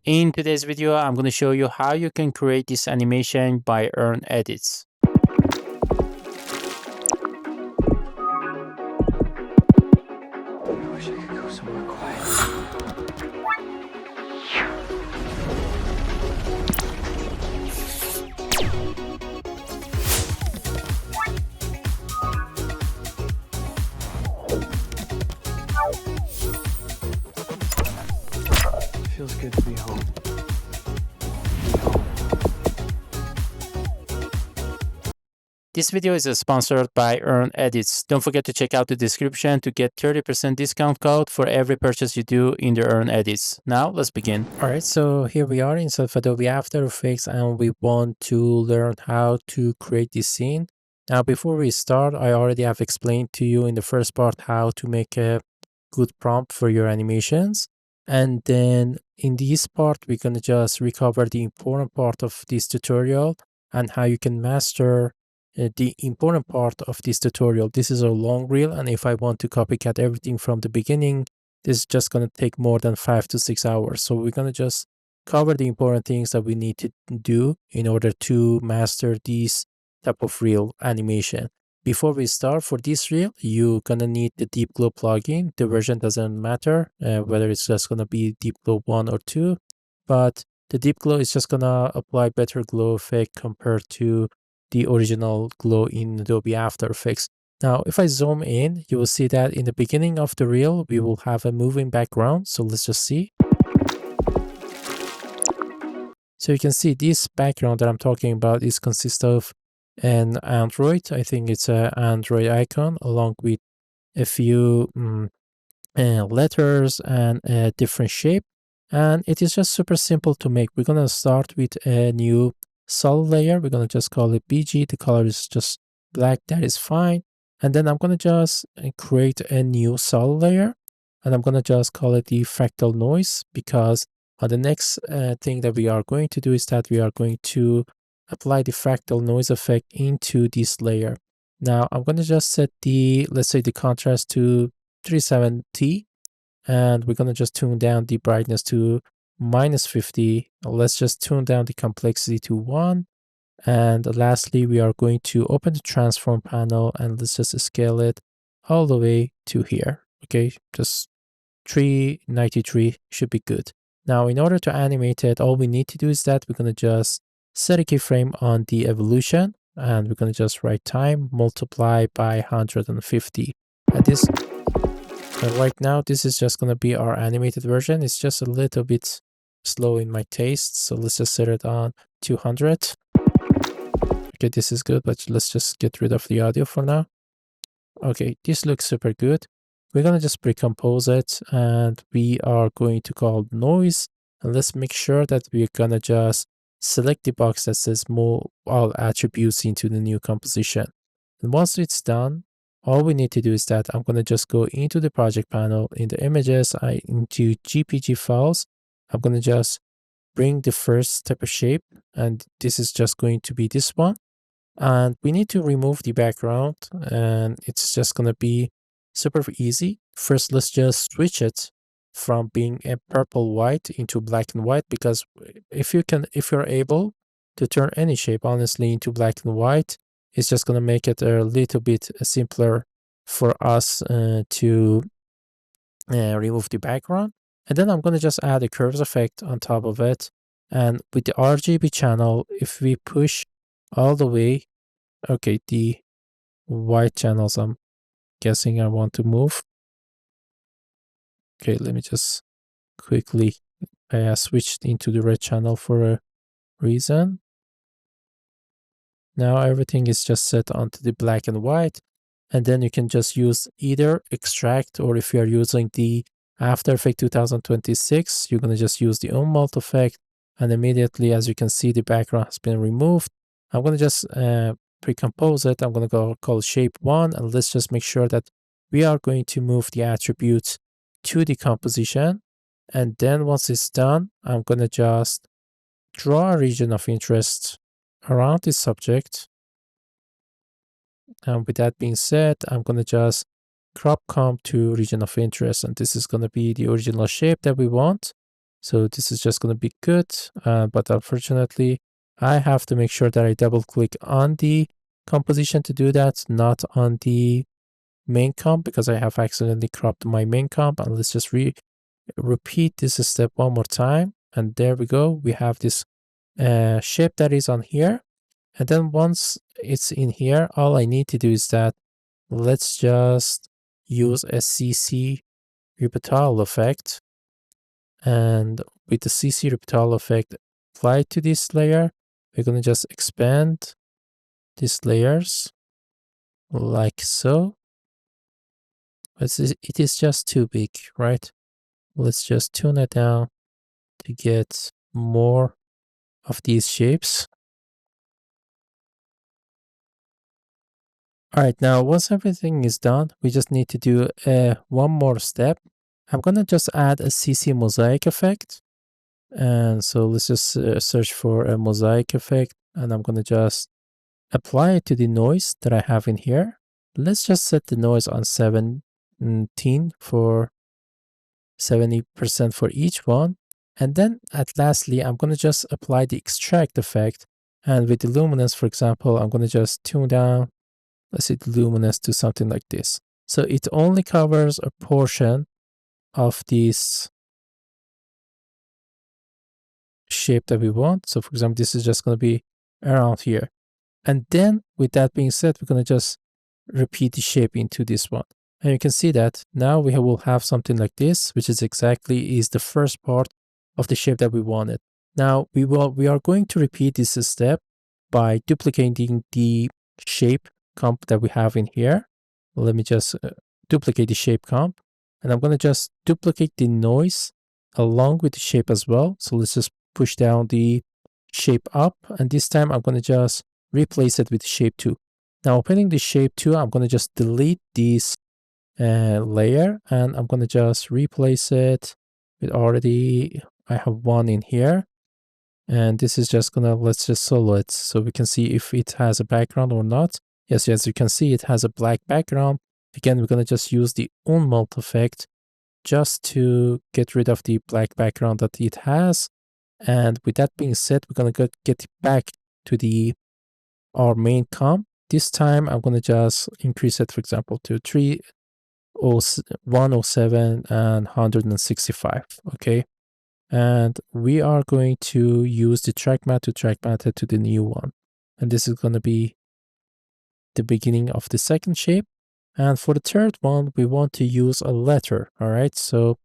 In today's video, I'm going to show you how you can create this animation by Earn Edits. I wish I could go somewhere quiet. Feels good to be home. This video is sponsored by Earn Edits. Don't forget to check out the description to get 30% discount code for every purchase you do in the Earn Edits. Now, let's begin. All right, so here we are in Adobe After Effects, and we want to learn how to create this scene. Now, before we start, I already have explained to you in the first part how to make a good prompt for your animations. And then in this part, we're going to just recover the important part of this tutorial and how you can master the important part of this tutorial. This is a long reel, and if I want to copycat everything from the beginning, this is just going to take more than 5 to 6 hours. So we're going to just cover the important things that we need to do in order to master this type of reel animation. Before we start, for this reel, you're going to need the Deep Glow plugin. The version doesn't matter, whether it's just going to be Deep Glow 1 or 2, but the Deep Glow is just going to apply better glow effect compared to the original glow in Adobe After Effects. Now, if I zoom in, you will see that in the beginning of the reel, we will have a moving background. So let's just see. So you can see this background that I'm talking about is consists of an Android. I think it's an Android icon along with a few letters and a different shape. And it is just super simple to make. We're going to start with a new solid layer. We're going to just call it BG. The color is just black. That is fine. And then I'm going to just create a new solid layer. And I'm going to just call it the fractal noise, because the next thing that we are going to do is that we are going to apply the fractal noise effect into this layer. Now I'm going to just set the, let's say, the contrast to 370, and we're going to just tune down the brightness to -50. Let's just tune down the complexity to 1. And lastly, we are going to open the transform panel, and let's just scale it all the way to here. Okay, just 393 should be good. Now, in order to animate it, all we need to do is that we're going to just set a keyframe on the evolution, and we're going to just write time multiply by 150. And this right now, this is just going to be our animated version. It's just a little bit slow in my taste, so let's just set it on 200. Okay, this is good, but let's just get rid of the audio for now. Okay, this looks super good. We're going to just pre-compose it, and we are going to call noise. And let's make sure that we're going to just select the box that says move all attributes into the new composition. And once it's done, all we need to do is that I'm going to just go into the project panel in the images, into GPG files. I'm going to just bring the first type of shape, and this is just going to be this one. And we need to remove the background, and it's just going to be super easy. First, let's just switch it from being a purple white into black and white, because if you're able to turn any shape honestly into black and white, it's just going to make it a little bit simpler for us to remove the background. And then I'm going to just add a curves effect on top of it. And with the RGB channel, if we push all the way, okay, the white channels, I'm guessing I want to move. Okay, let me just quickly switch into the red channel for a reason. Now everything is just set onto the black and white, and then you can just use either extract, or if you are using the After Effects 2026, you're going to just use the unmult effect, and immediately, as you can see, the background has been removed. I'm going to just pre-compose it. I'm going to go call shape 1, and let's just make sure that we are going to move the attributes to the composition. And then once it's done, I'm going to just draw a region of interest around this subject. And with that being said, I'm going to just crop comp to region of interest, and this is going to be the original shape that we want. So this is just going to be good. But unfortunately, I have to make sure that I double click on the composition to do that, not on the main comp, because I have accidentally cropped my main comp. And let's just repeat this step one more time. And there we go. We have this shape that is on here. And then once it's in here, all I need to do is that let's just use a CC Repetal effect. And with the CC Repetal effect applied to this layer, we're going to just expand these layers like so. But it is just too big, right? Let's just tune it down to get more of these shapes. All right, now once everything is done, we just need to do one more step. I'm gonna just add a CC mosaic effect. And so let's just search for a mosaic effect, and I'm gonna just apply it to the noise that I have in here. Let's just set the noise on 17 for 70% for each one. And then lastly, I'm gonna just apply the extract effect. And with the luminance, for example, I'm gonna just tune down, let's set the luminance to something like this. So it only covers a portion of this shape that we want. So for example, this is just going to be around here. And then with that being said, we're going to just repeat the shape into this one. And you can see that now we will have something like this, which is exactly is the first part of the shape that we wanted. Now we are going to repeat this step by duplicating the shape comp that we have in here. Let me just duplicate the shape comp, and I'm going to just duplicate the noise along with the shape as well. So let's just push down the shape up, and this time I'm going to just replace it with shape 2. Now opening the shape 2, I'm going to just delete this layer, and I'm going to just replace it with I have one in here, and this is just gonna, let's just solo it so we can see if it has a background or not. Yes, as you can see, it has a black background. Again, we're gonna just use the unmelt effect just to get rid of the black background that it has. And with that being said, we're gonna get back to our main comp. This time I'm gonna just increase it, for example, to 107 and 165. Okay. And we are going to use the track matte to track matte it to the new one. And this is going to be the beginning of the second shape. And for the third one, we want to use a letter. All right. So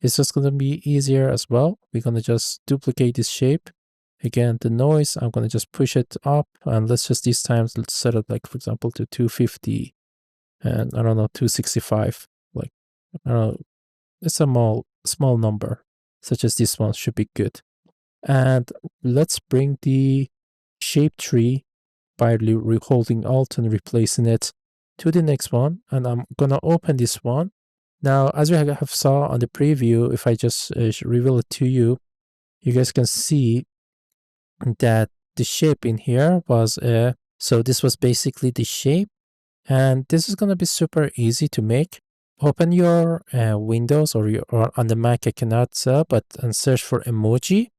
it's just going to be easier as well. We're going to just duplicate this shape. Again, the noise, I'm going to just push it up, and let's just this time, let's set it like, for example, to 250 and I don't know, 265. Like, I don't know, it's a small number, such as this one should be good. And let's bring the shape tree by holding Alt and replacing it to the next one. And I'm gonna open this one. Now, as you have saw on the preview, if I just reveal it to you, you guys can see that the shape in here was so this was basically the shape, and this is gonna be super easy to make. Open your Windows or on the Mac, I cannot but and search for emoji.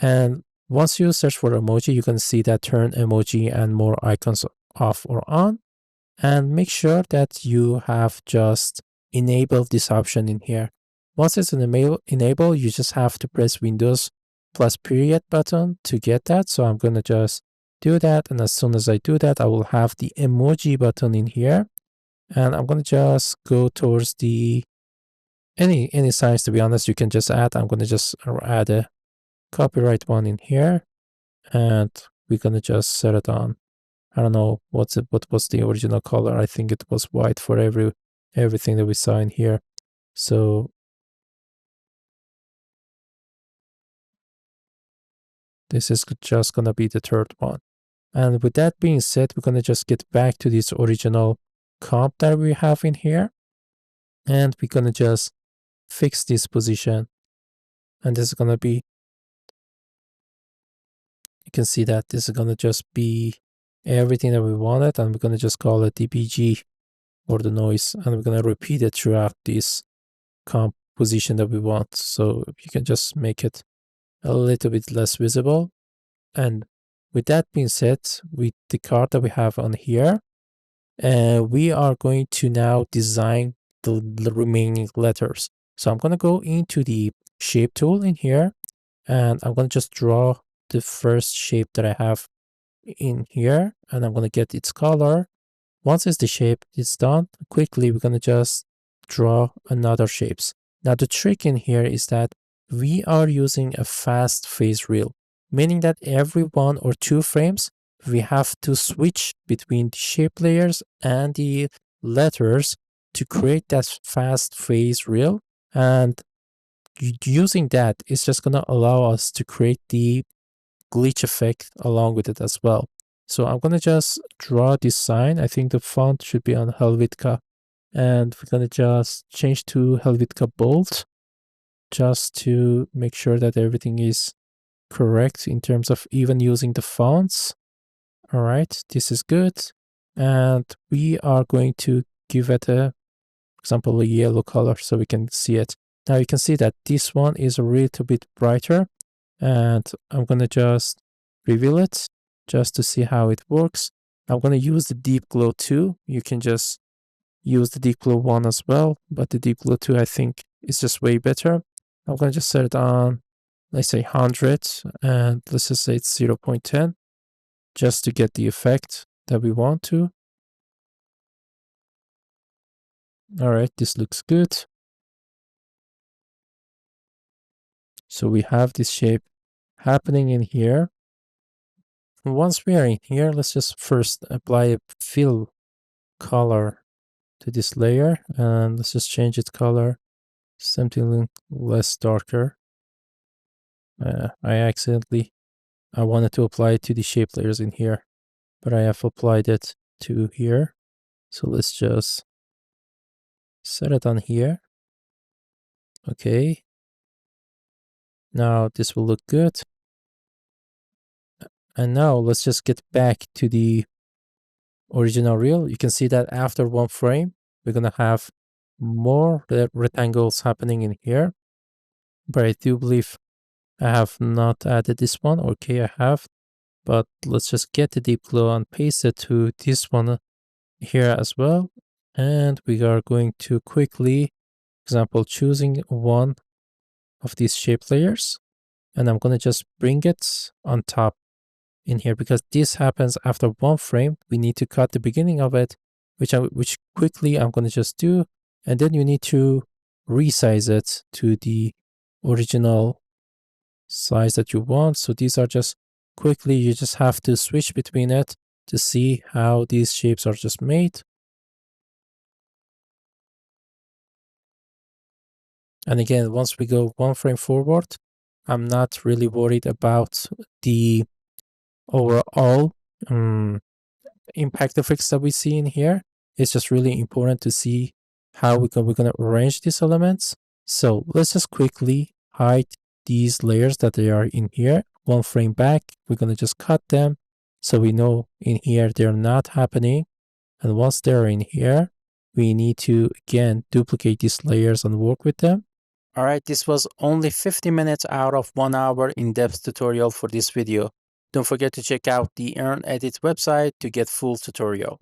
And once you search for emoji, you can see that turn emoji and more icons off or on. And make sure that you have just enabled this option in here. Once it's enable, you just have to press Windows plus period button to get that. So I'm going to just do that. And as soon as I do that, I will have the emoji button in here. And I'm going to just go towards the any size, to be honest, you can just add. I'm going to just add a copyright one in here, and we're going to just set it on. I don't know what was the original color. I think it was white for everything that we saw in here. So this is just going to be the third one. And with that being said, we're going to just get back to this original comp that we have in here. And we're going to just fix this position. And this is going to be, you can see that this is going to just be everything that we wanted. And we're going to just call it DBG or the noise. And we're going to repeat it throughout this comp position that we want. So you can just make it a little bit less visible. And with that being said, with the card that we have on here, we are going to now design the remaining letters. So I'm going to go into the shape tool in here, and I'm going to just draw the first shape that I have in here, and I'm going to get its color. Once it's the shape is done, quickly we're going to just draw another shapes. Now the trick in here is that we are using a fast phase reel, meaning that every 1 or 2 frames we have to switch between the shape layers and the letters to create that fast phase reel. And using that is just going to allow us to create the glitch effect along with it as well. So I'm going to just draw this sign. I think the font should be on Helvetica, and we're going to just change to Helvetica Bold just to make sure that everything is correct in terms of even using the fonts. All right, this is good. And we are going to give it a, for example, a yellow color so we can see it. Now you can see that this one is a little bit brighter, and I'm going to just reveal it just to see how it works. I'm going to use the Deep Glow 2. You can just use the Deep Glow 1 as well, but the Deep Glow 2 I think is just way better. I'm going to just set it on, let's say 100, and let's just say it's 0.10 just to get the effect that we want to. All right, this looks good. So we have this shape happening in here. Once we are in here, let's just first apply a fill color to this layer, and let's just change its color, something less darker. I wanted to apply it to the shape layers in here, but I have applied it to here. So let's just set it on here. Okay. Now this will look good. And now let's just get back to the original reel. You can see that after 1 frame, we're going to have more rectangles happening in here. But I do believe I have not added this one. Okay, I have. But let's just get the Deep Glow and paste it to this one here as well. And we are going to quickly, for example, choosing one of these shape layers. And I'm going to just bring it on top in here, because this happens after 1 frame. We need to cut the beginning of it, which quickly I'm going to just do. And then you need to resize it to the original size that you want. So these are just quickly, you just have to switch between it to see how these shapes are just made. And again, once we go 1 frame forward, I'm not really worried about the overall impact effects that we see in here. It's just really important to see how we're going to arrange these elements. So let's just quickly hide these layers that they are in here. 1 frame back, we're going to just cut them so we know in here they're not happening. And once they're in here, we need to again duplicate these layers and work with them. All right, this was only 50 minutes out of 1 hour in-depth tutorial for this video. Don't forget to check out the EarnEdit website to get full tutorial.